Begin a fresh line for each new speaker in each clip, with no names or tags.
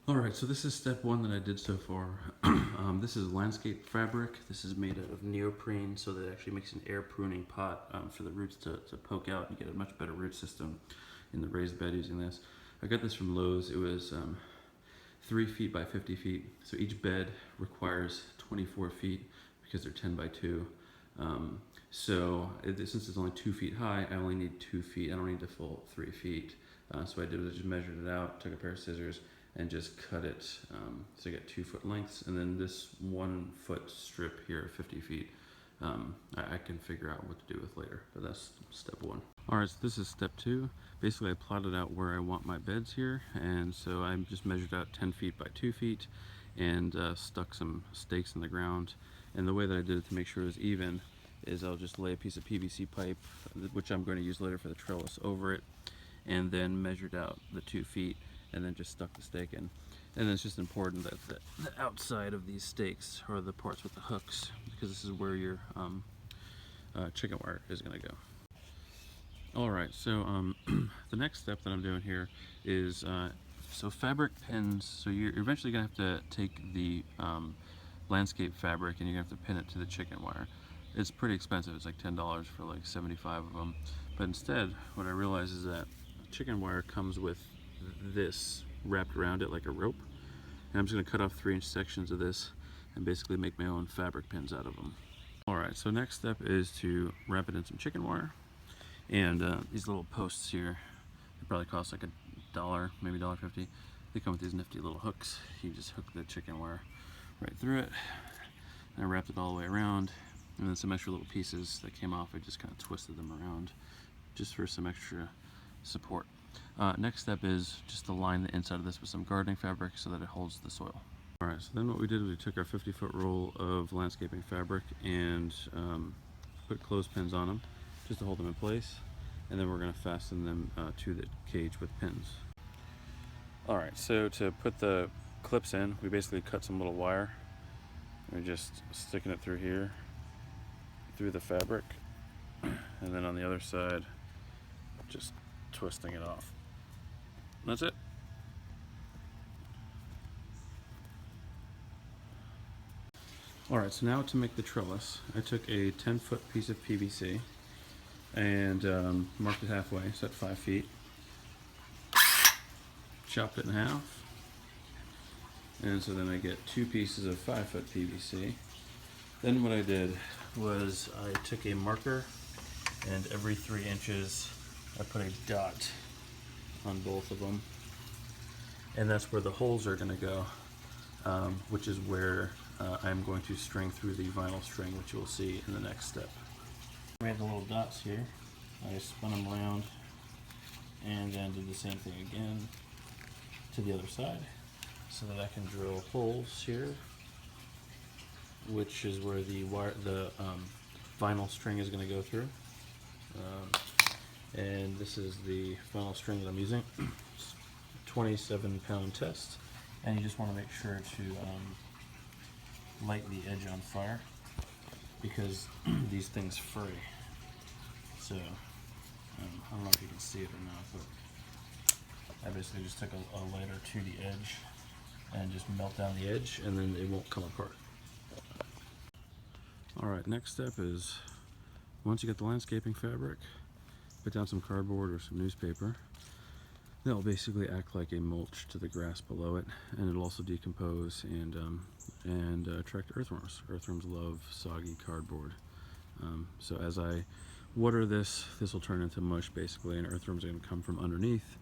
Alright, so this is step one that I did so far. This is landscape fabric. This is made out of neoprene, so that it actually makes an air pruning pot for the roots to poke out. You get a much better root system in the raised bed using this. I got this from Lowe's. It was 3 feet by 50 feet. So each bed requires 24 feet because they're 10 by 2. Since it's only 2 feet high, I only need 2 feet. I don't need the full 3 feet. So I did was just measured it out, took a pair of scissors, and just cut it so you get 2 foot lengths, and then this 1 foot strip here, 50 feet, I can figure out what to do with later, but that's step one. Alright, so this is step two. Basically I plotted out where I want my beds here, and so I just measured out 10 feet by 2 feet and stuck some stakes in the ground. And the way that I did it to make sure it was even is I'll just lay a piece of PVC pipe, which I'm going to use later for the trellis, over it, and then measured out the 2 feet and then just stuck the stake in. And it's just important that the outside of these stakes are the parts with the hooks, because this is where your chicken wire is going to go. Alright, so the next step that I'm doing here is so fabric pins. So you're eventually going to have to take the landscape fabric and you're going to have to pin it to the chicken wire. It's pretty expensive. It's like $10 for like 75 of them. But instead, what I realized is that chicken wire comes with this wrapped around it like a rope, and I'm just going to cut off 3-inch sections of this and basically make my own fabric pins out of them. Alright, so next step is to wrap it in some chicken wire, and these little posts here, they probably cost like $1, maybe $1.50. They come with these nifty little hooks. You just hook the chicken wire right through it, and I wrapped it all the way around, and then some extra little pieces that came off, I just kind of twisted them around just for some extra support. Next step is just to line the inside of this with some gardening fabric so that it holds the soil. Alright, so then what we did was we took our 50-foot roll of landscaping fabric and put clothespins on them just to hold them in place, and then we're going to fasten them to the cage with pins. Alright, so to put the clips in, we basically cut some little wire. We're just sticking it through here, through the fabric, and then on the other side, just twisting it off. That's it. Alright, so now to make the trellis, I took a 10-foot piece of PVC and marked it halfway, so at 5 feet. Chopped it in half. And so then I get 2 pieces of 5-foot PVC. Then what I did was I took a marker, and every 3 inches I put a dot on both of them, and that's where the holes are going to go, which is where I'm going to string through the vinyl string, which you'll see in the next step. We have the little dots here. I spun them around and then did the same thing again to the other side so that I can drill holes here, which is where the vinyl string is going to go through. And this is the vinyl string that I'm using. It's a 27-pound test, and you just want to make sure to light the edge on fire because these things fray. So I don't know if you can see it or not, but I basically just took a lighter to the edge and just melt down the edge, and then it won't come apart. Alright, next step is, once you get the landscaping fabric, put down some cardboard or some newspaper. That'll basically act like a mulch to the grass below it, and it'll also decompose and attract earthworms. Earthworms love soggy cardboard. So as I water this will turn into mush basically, and earthworms are going to come from underneath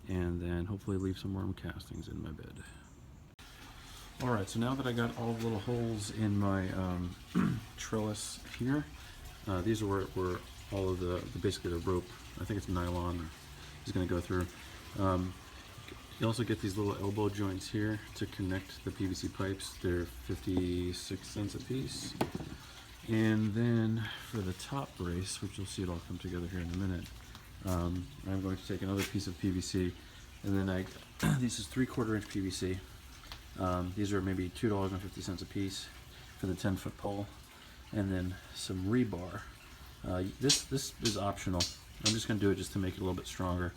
and then hopefully leave some worm castings in my bed. Alright, so now that I got all the little holes in my trellis here, these are where all of basically the rope, I think it's nylon, is going to go through. You also get these little elbow joints here to connect the PVC pipes. They're 56 cents a piece. And then for the top brace, which you'll see it all come together here in a minute, I'm going to take another piece of PVC, and then this is 3/4 inch PVC. These are maybe $2.50 a piece for the 10-foot pole, and then some rebar. This is optional. I'm just going to do it just to make it a little bit stronger.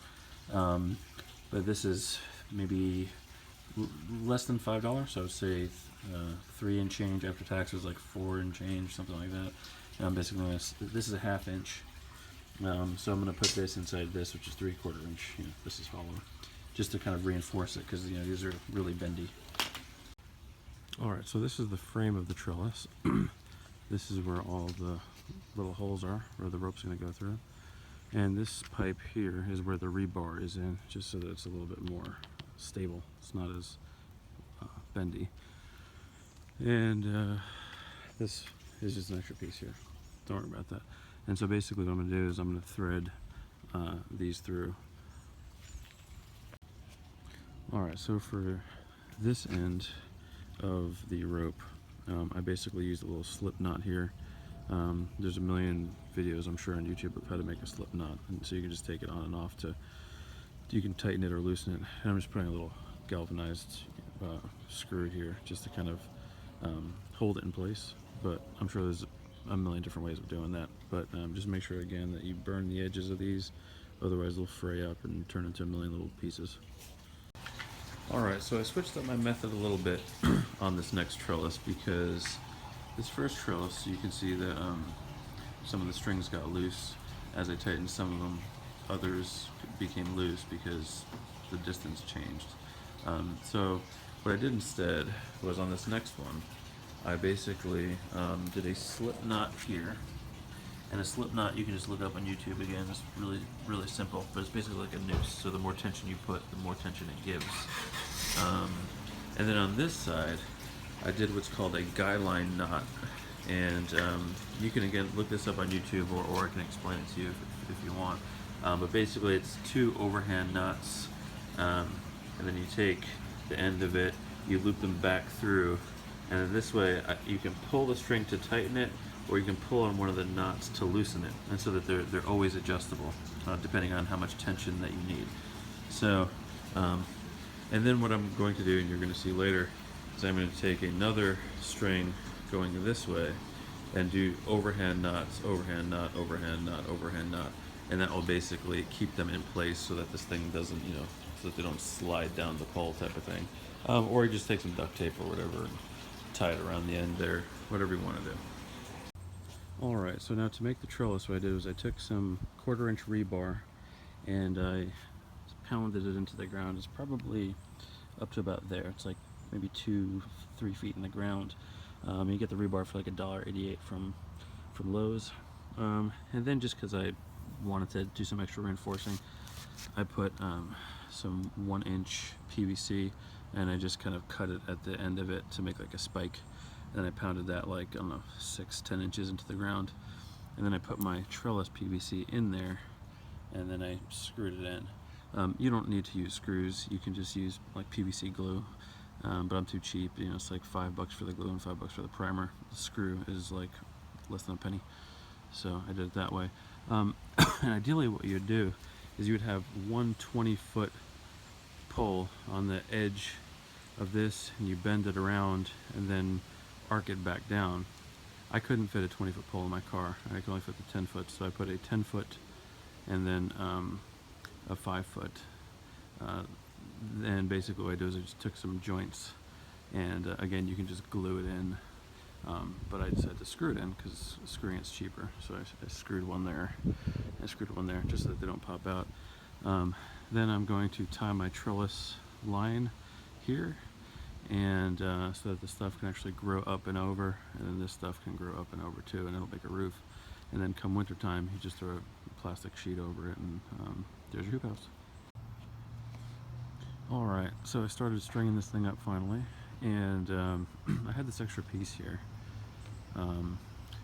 But this is maybe less than $5, so I would say 3 and change after taxes, like 4 and change, something like that. And I'm basically gonna, this is a 1/2 inch, so I'm gonna put this inside this, which is 3/4 inch. You know, this is hollow, just to kind of reinforce it, because you know these are really bendy. All right, so this is the frame of the trellis. This is where all the little holes are, where the rope's gonna go through. And this pipe here is where the rebar is in, just so that it's a little bit more stable. It's not as bendy. And this is just an extra piece here. Don't worry about that. And so basically what I'm gonna do is I'm gonna thread these through. All right, so for this end of the rope, I basically used a little slip knot here. There's a million videos, I'm sure, on YouTube of how to make a slip knot, and so you can just take it on and off you can tighten it or loosen it. And I'm just putting a little galvanized screw here just to kind of hold it in place, but I'm sure there's a million different ways of doing that. But just make sure again that you burn the edges of these, otherwise they'll fray up and turn into a million little pieces. Alright, so I switched up my method a little bit on this next trellis, because this first trellis, you can see that some of the strings got loose as I tightened some of them. Others became loose because the distance changed. So what I did instead was, on this next one, I basically did a slip knot here. And a slip knot, you can just look up on YouTube again. It's really, really simple, but it's basically like a noose. So the more tension you put, the more tension it gives. And then on this side, I did what's called a guy line knot. And you can again look this up on YouTube, or I can explain it to you if you want. But basically, it's 2 overhand knots, and then you take the end of it, you loop them back through, and then this way you can pull the string to tighten it, or you can pull on one of the knots to loosen it, and so that they're always adjustable, depending on how much tension that you need. So, and then what I'm going to do, and you're going to see later, is I'm going to take another string going this way and do overhand knots, overhand knot, overhand knot, overhand knot, and that will basically keep them in place so that this thing doesn't, you know, so that they don't slide down the pole type of thing. Or you just take some duct tape or whatever and tie it around the end there, whatever you want to do. Alright, so now to make the trellis, what I did was I took some 1/4 inch rebar and I pounded it into the ground. It's probably up to about there. It's like maybe 2-3 feet in the ground. You get the rebar for like $1.88 from Lowe's. And then just because I wanted to do some extra reinforcing, I put some 1-inch PVC, and I just kind of cut it at the end of it to make like a spike. And I pounded that like, I don't know, 6-10 inches into the ground. And then I put my trellis PVC in there, and then I screwed it in. You don't need to use screws. You can just use like PVC glue, but I'm too cheap. You know, it's like $5 for the glue and $5 for the primer. The screw is like less than a penny, so I did it that way. And ideally, what you'd do is you would have one 20-foot pole on the edge of this, and you bend it around and then arc it back down. I couldn't fit a 20-foot pole in my car. I could only fit the 10-foot, so I put a 10-foot and then a 5-foot. Then basically what I did is I just took some joints, and again, you can just glue it in, but I decided to screw it in because screwing it's cheaper. So I screwed one there, I screwed one there just so that they don't pop out. Then I'm going to tie my trellis line here, and so that the stuff can actually grow up and over, and then this stuff can grow up and over too, and it'll make a roof. And then come winter time, you just throw a plastic sheet over it, and there's your hoop house. Alright, so I started stringing this thing up finally, and I had this extra piece here,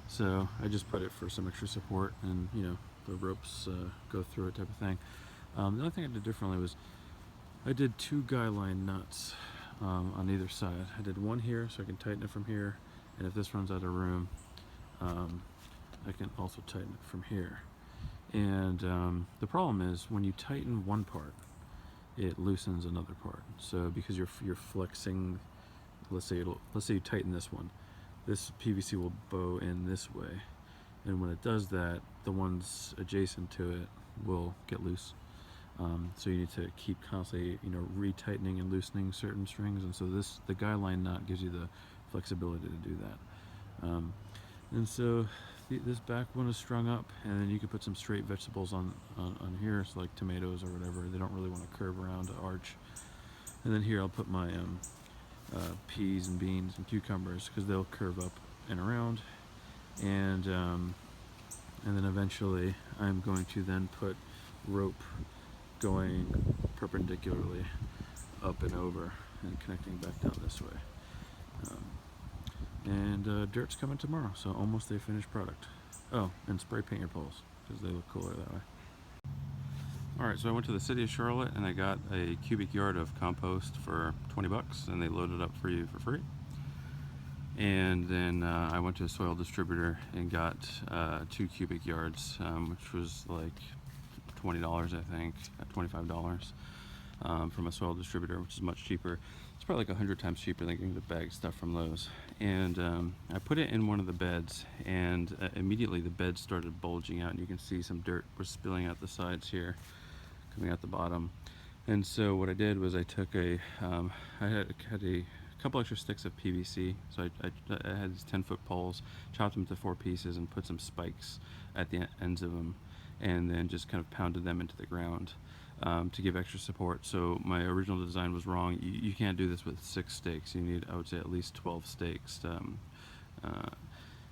so I just put it for some extra support, and you know, the ropes go through it type of thing. The only thing I did differently was I did 2 guy line nuts on either side. I did one here so I can tighten it from here, and if this runs out of room, I can also tighten it from here. And the problem is when you tighten one part, it loosens another part. So because you're flexing, let's say you tighten this one, this PVC will bow in this way, and when it does that, the ones adjacent to it will get loose. So you need to keep constantly, retightening and loosening certain strings, and so the guy line knot gives you the flexibility to do that. And so this back one is strung up, and then you can put some straight vegetables on here, so like tomatoes or whatever. They don't really want to curve around to arch. And then here I'll put my peas and beans and cucumbers, because they'll curve up and around. And then eventually I'm going to then put rope going perpendicularly up and over and connecting back down this way. Dirt's coming tomorrow, so almost a finished product. Oh, and spray paint your poles, because they look cooler that way. Alright, so I went to the city of Charlotte and I got a cubic yard of compost for 20 bucks, and they loaded it up for you for free. And then I went to a soil distributor and got 2 cubic yards, which was like $20, I think, $25 from a soil distributor, which is much cheaper. It's probably like 100 times cheaper than getting the bag stuff from Lowe's. And I put it in one of the beds, and immediately the bed started bulging out, and you can see some dirt was spilling out the sides here, coming out the bottom. And so what I did was I took I had a couple extra sticks of PVC, so I had these 10-foot poles, chopped them to 4 pieces, and put some spikes at the ends of them, and then just kind of pounded them into the ground to give extra support. So my original design was wrong. You can't do this with 6 stakes. You need, I would say, at least 12 stakes.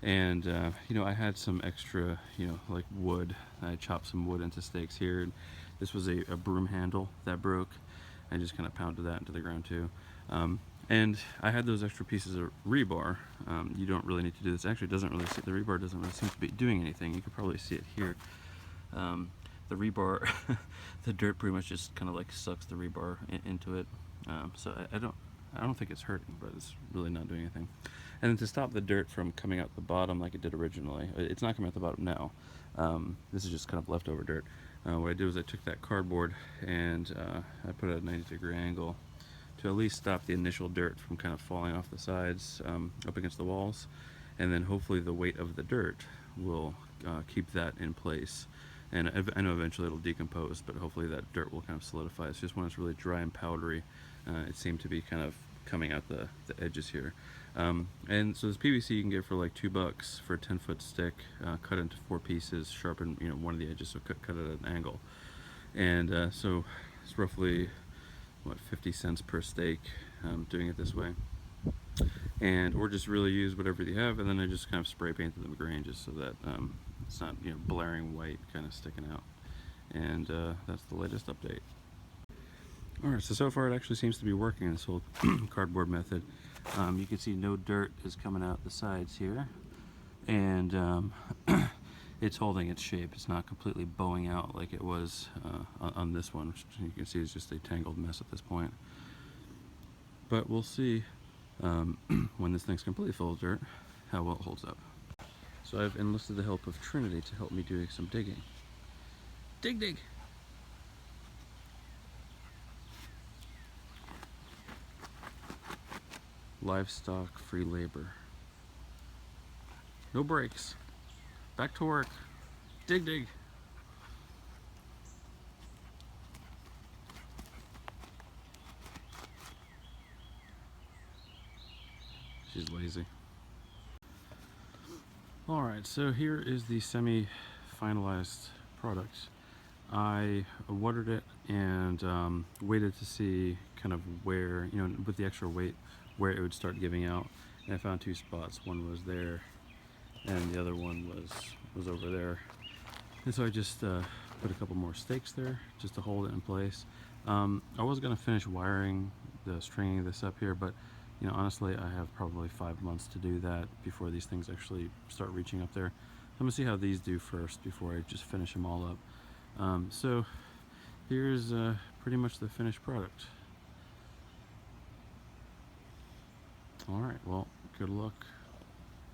I had some extra, like wood. I chopped some wood into stakes here. This was a broom handle that broke. I just kind of pounded that into the ground too. And I had those extra pieces of rebar. You don't really need to do this. Actually, the rebar doesn't really seem to be doing anything. You could probably see it here. The rebar, the dirt pretty much just kind of like sucks the rebar into it. So I don't think it's hurting, but it's really not doing anything. And then to stop the dirt from coming out the bottom like it did originally, it's not coming out the bottom now. This is just kind of leftover dirt. What I did was I took that cardboard and I put it at a 90-degree angle to at least stop the initial dirt from kind of falling off the sides up against the walls, and then hopefully the weight of the dirt will keep that in place. And I know eventually it'll decompose, but hopefully that dirt will kind of solidify. It's just when it's really dry and powdery, it seemed to be kind of coming out the edges here. And so this PVC you can get for like $2 for a 10-foot stick, cut into 4 pieces, sharpen one of the edges, so cut it at an angle. And so it's roughly 50 cents per stake, doing it this way. Or just really use whatever you have, and then I just kind of spray painted them green just so that it's not blaring white kind of sticking out. And that's the latest update. Alright, so far it actually seems to be working, this whole cardboard method. You can see no dirt is coming out the sides here, and it's holding its shape. It's not completely bowing out like it was on this one, which you can see is just a tangled mess at this point. But we'll see when this thing's completely full of dirt how well it holds up. So I've enlisted the help of Trinity to help me do some digging. Dig! Livestock free labor. No breaks. Back to work. Dig! She's lazy. Alright, so here is the semi-finalized product. I watered it and waited to see kind of where, with the extra weight, where it would start giving out. And I found 2 spots. One was there, and the other one was over there. And so I just put a couple more stakes there just to hold it in place. I was going to finish wiring the stringing of this up here, but honestly, I have probably 5 months to do that before these things actually start reaching up there. I'm gonna see how these do first before I just finish them all up. So here's pretty much the finished product. All right, well, good luck